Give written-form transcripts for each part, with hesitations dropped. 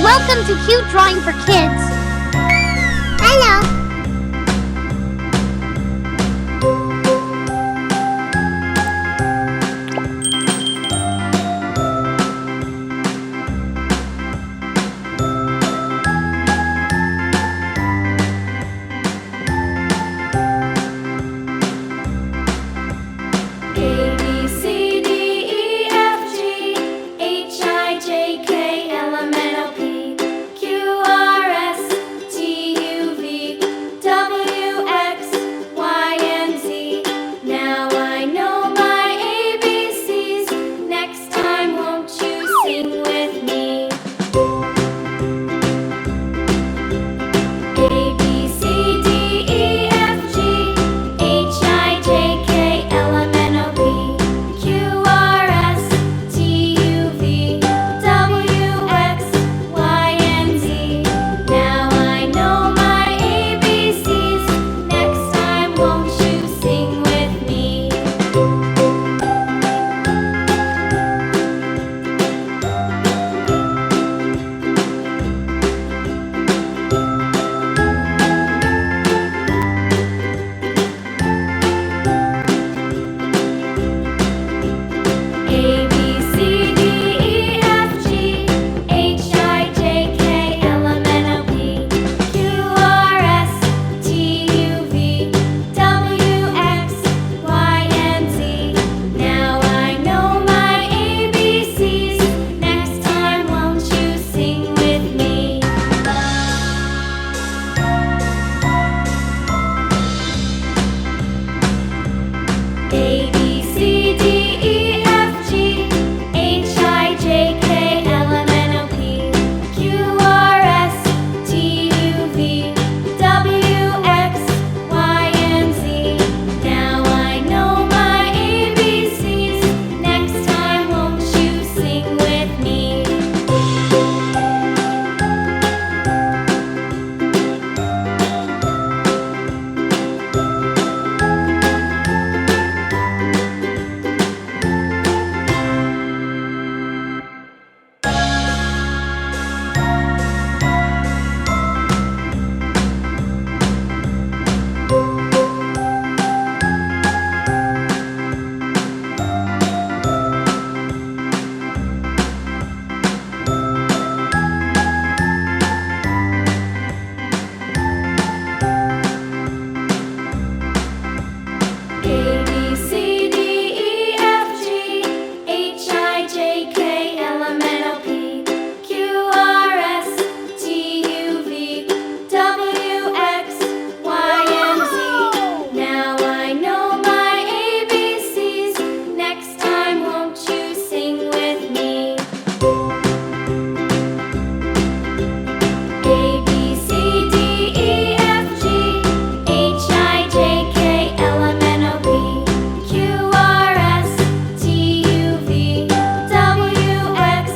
Welcome to Cute Drawing for Kids. Hello. A B C D E F G H I J K L M N O P Q R S T U V W X Y and Z. Now I know my ABCs. Next time, won't you sing with me? A B C D E F G H I J K L M N O P Q R S T U V W X Y and Z. Now I know my ABCs. Next time, won't you sing with me? A B C D E F G H I J K L M N O P Q R S T U V W X Y and Z. Now I know my ABCs. Next time, won't you sing with me? A B C D E F G H I J K L M N O P Q R S T U V W X Y and Z. Now I know my ABCs. Next time, won't you sing with me? A B C D E F G H I J K L M N O P Q R S T U V W X Y and Z. Now I know my ABCs. Next time, won't you sing with me? A B C D E F G H I J K L M N O P Q R S T U V W X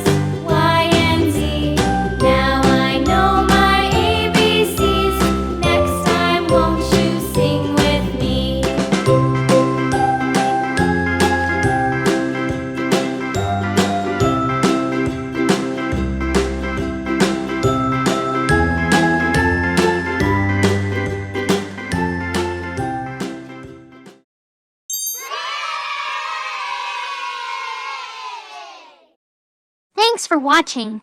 Y and Z. Now I know my ABCs. Next time, won't you sing with me? Thanks for watching.